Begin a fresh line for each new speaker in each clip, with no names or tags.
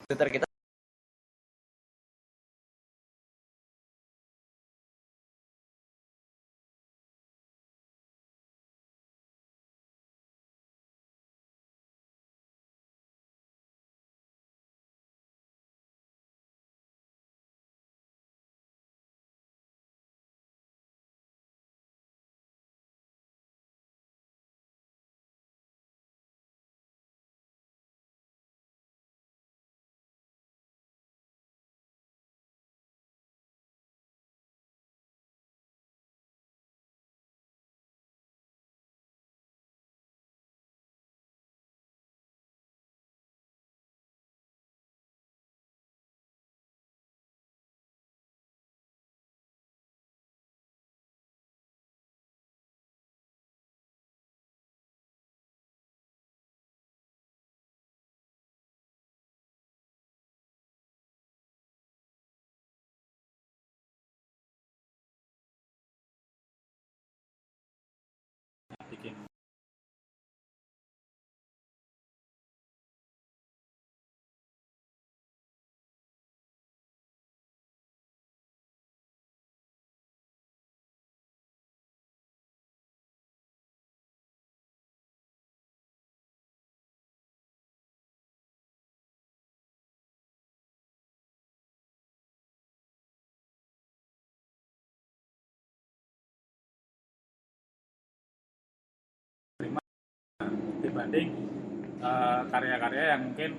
Twitter kita
bikin. Dibanding karya-karya yang mungkin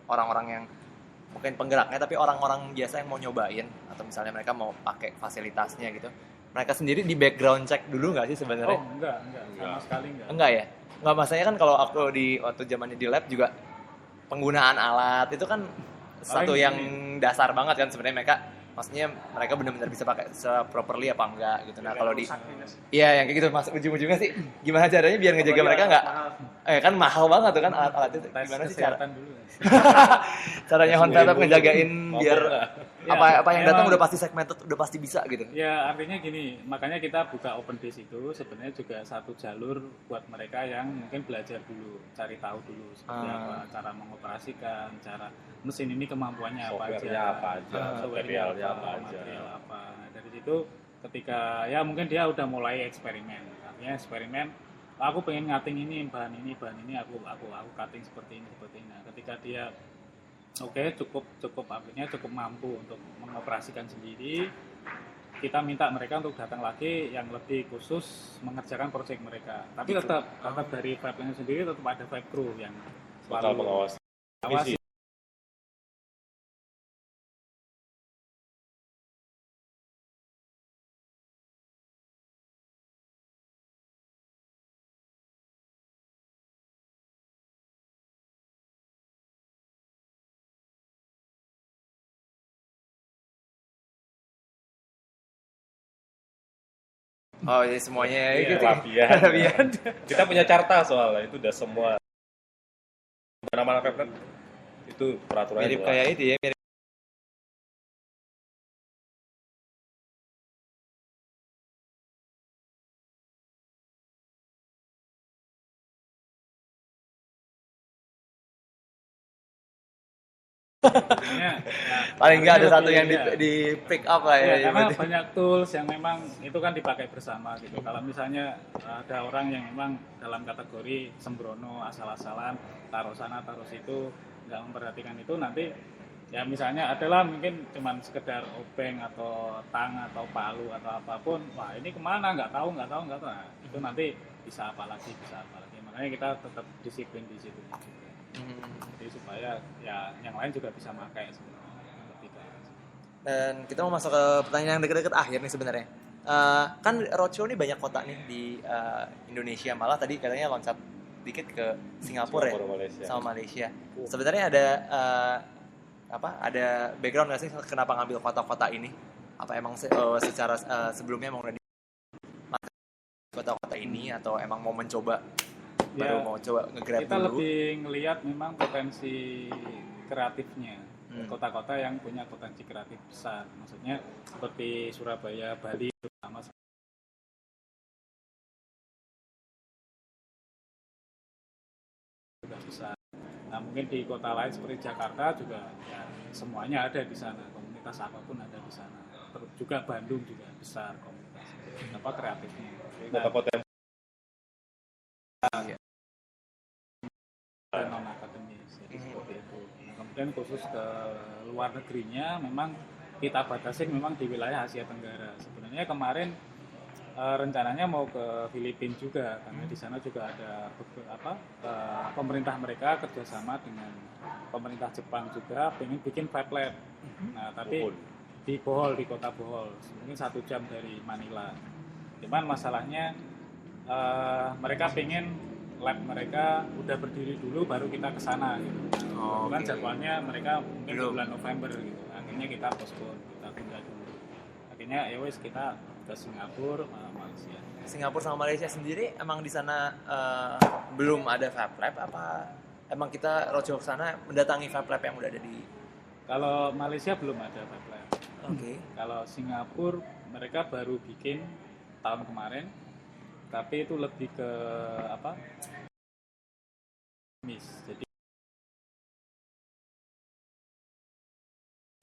orang-orang yang mungkin penggeraknya, tapi orang-orang biasa yang mau nyobain atau misalnya mereka mau pakai fasilitasnya gitu, mereka sendiri di background check dulu nggak sih sebenarnya?
enggak sama sekali enggak.
Enggak ya? Enggak, maksudnya kan kalau aku di waktu zamannya di lab juga penggunaan alat itu kan satu
Paling
yang
ini
dasar banget kan sebenarnya, maksudnya mereka benar-benar bisa pakai properly apa enggak gitu. Nah kalau di iya yang kayak gitu, masuk ujung-ujungnya sih gimana caranya biar ngejaga mereka nggak kan mahal banget tuh kan alat-alat itu,
tes
gimana sih cara
kesehatan dulu.
caranya Honda tetap ngejagain biar
Ya,
apa yang datang
emang-
udah pasti segmented, udah pasti bisa gitu.
Ya artinya gini, makanya kita buka open base itu sebenarnya juga satu jalur buat mereka yang mungkin belajar dulu, cari tahu dulu seperti apa cara mengoperasikan, cara mesin ini kemampuannya apa aja,
Software-nya apa aja, materialnya apa aja.
material apa. Nah, dari situ ketika ya mungkin dia udah mulai eksperimen, artinya eksperimen, aku pengen ngating ini bahan ini, aku cutting seperti ini seperti ini. Nah, ketika dia oke, cukup akhirnya cukup mampu untuk mengoperasikan sendiri. Kita minta mereka untuk datang lagi yang lebih khusus mengerjakan proyek mereka. Tapi tetap dari pipeline sendiri tetap ada pipe crew yang
Bakal
selalu
mengawasi.
awasi.
Oh jadi semuanya
Iya,
gitu.
Lapian.
Lapian.
Kita punya carta soalnya itu udah semua mana-mana kan itu peraturannya
Mirip
jelas.
kayak itu ya, mirip.
Artinya, ya,
Paling nggak ada
artinya
satu
lebih,
yang
ya.
di pick up lah ya.
Ya, karena
berarti.
banyak tools yang memang itu kan dipakai bersama gitu. Kalau misalnya ada orang yang memang dalam kategori sembrono, asal-asalan, taruh sana, taruh situ, nggak memperhatikan itu, nanti ya misalnya adalah mungkin cuman sekedar obeng atau tang atau palu atau apapun, wah ini kemana, nggak tahu. Nah, itu nanti bisa apa lagi. Makanya kita tetap disiplin di situ. Jadi supaya ya yang lain juga bisa pakai sebenarnya ketika
Dan kita mau masuk ke pertanyaan yang deket-deket akhir nih sebenarnya. Kan roadshow nih banyak kota nih di Indonesia, malah tadi katanya loncat dikit ke Singapura ya,
Malaysia.
sama Malaysia. Sebenarnya ada ada background nggak sih kenapa ngambil kota-kota ini? Apa emang secara sebelumnya emang udah di kota-kota ini atau emang mau mencoba baru mau coba nge-grab
kita
dulu?
lebih ngelihat memang potensi kreatifnya kota-kota yang punya potensi kreatif besar, maksudnya seperti Surabaya, Bali terutama sudah besar. Nah mungkin di kota lain seperti Jakarta juga ya semuanya ada di sana, komunitas apapun ada di sana. Terus juga Bandung juga besar komunitas apa kreatifnya.
Kota-kota yang
Non akademis jadi seperti itu. Nah, kemudian khusus ke luar negerinya memang kita batasin memang di wilayah Asia Tenggara. Sebenarnya kemarin rencananya mau ke Filipina juga karena di sana juga ada pemerintah mereka kerjasama dengan pemerintah Jepang juga pengen bikin Fab Lab. Nah tapi di Bohol, di kota Bohol, mungkin 1 jam dari Manila. Cuman masalahnya mereka pengen lab mereka udah berdiri dulu baru kita ke sana gitu. Kan jadwalnya mereka mungkin di bulan November gitu. Akhirnya kita postpone, kita tunda dulu. Akhirnya ya wes kita ke Singapura, Malaysia.
Singapura sama Malaysia sendiri emang di sana belum ada Fab Lab apa emang kita roadshow ke sana mendatangi Fab Lab yang udah ada di?
Kalau Malaysia belum ada Fab Lab.
Oke.
Kalau Singapura mereka baru bikin tahun kemarin, tapi itu lebih ke jadi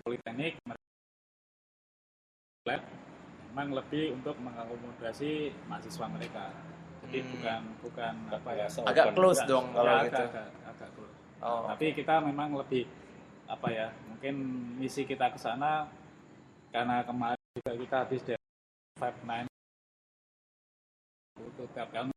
politeknik lab memang lebih untuk mengakomodasi mahasiswa mereka. Jadi bukan
agak close dong kalau gitu.
Agak close. Tapi kita memang lebih mungkin misi kita ke sana karena kemarin juga kita habis dari 59 untuk TPL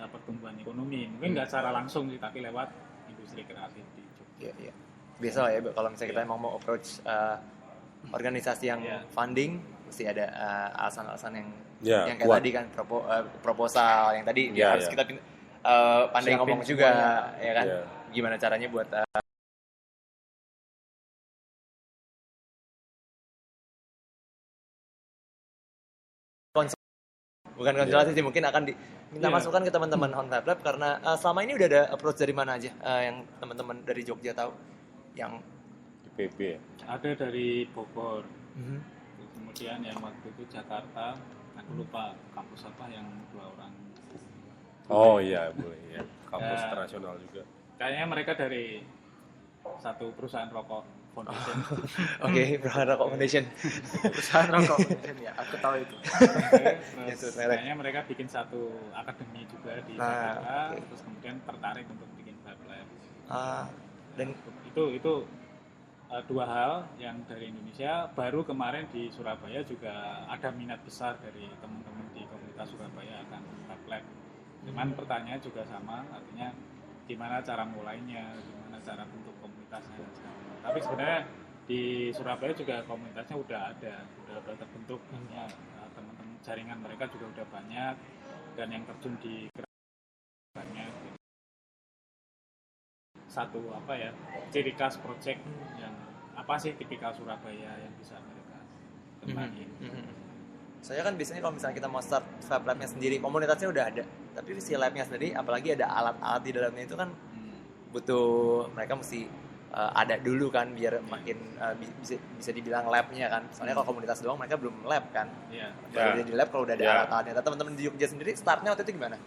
pertumbuhan ekonomi. Mungkin nggak secara langsung sih, tapi lewat industri kreatif di Jogja.
Iya, iya. Biasa lah ya kalau misalnya kita emang mau approach organisasi yang funding, mesti ada alasan-alasan yang kayak
kuat.
tadi kan proposal yang tadi harus kita pandai
Siapin
ngomong juga
semuanya.
ya kan. Gimana caranya buat bukan konsultasi sih, mungkin akan minta masukan ke teman-teman Honfab Lab karena selama ini udah ada approach dari mana aja yang teman-teman dari Jogja tahu yang
IPB ya.
Ada dari Bogor, kemudian yang waktu itu Jakarta, aku lupa kampus apa yang 2 orang.
Oh iya boleh ya, kampus internasional juga.
Kayaknya mereka dari satu perusahaan rokok foundation.
Oke, perusahaan rokok foundation.
Perusahaan rokok foundation ya, aku tahu itu.
Terus kayaknya mereka bikin satu akademi juga di Jakarta, terus kemudian tertarik untuk bikin Fab Lab.
Dan
itu 2 hal yang dari Indonesia. Baru kemarin di Surabaya juga ada minat besar dari teman-teman di komunitas Surabaya akan Fab Lab. Cuman pertanyaannya juga sama, artinya gimana cara mulainya, gimana cara bentuk komunitasnya dan sebagainya. Tapi sebenarnya di Surabaya juga komunitasnya udah terbentuk, artinya teman-teman jaringan mereka juga udah banyak dan yang terjun di banyak. Satu ciri khas project yang apa sih tipikal Surabaya yang bisa mereka kembangin.
Saya kan biasanya kalau misalnya kita mau start Fab Lab-nya sendiri, komunitasnya udah ada, tapi si lab-nya sendiri, apalagi ada alat-alat di dalamnya itu kan butuh mereka mesti ada dulu kan biar makin bisa dibilang lab-nya kan. Soalnya kalau komunitas doang mereka belum lab kan. Baru di lab kalau udah ada alat-alatnya. Teman-teman di Jogja sendiri startnya waktu itu gimana?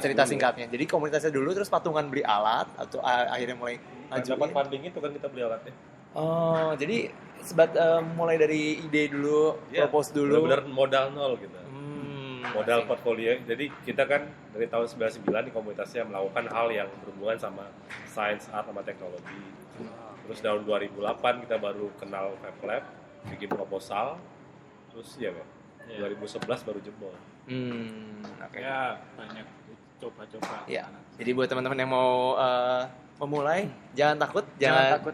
Cerita singkatnya. Jadi komunitasnya dulu terus patungan beli alat atau akhirnya mulai maju.
Dapat funding itu kan kita beli alatnya.
Oh, jadi mulai dari ide dulu, propose dulu.
Benar-benar modal nol gitu. Modal portfolio. Jadi kita kan dari tahun 99 di komunitasnya melakukan hal yang berhubungan sama science, art, sama teknologi. Terus tahun 2008 kita baru kenal Fab Lab, bikin proposal. Terus 2011 baru jebol.
Ya banyak coba-coba.
Ya. Jadi buat teman-teman yang mau memulai, jangan takut,
Jangan takut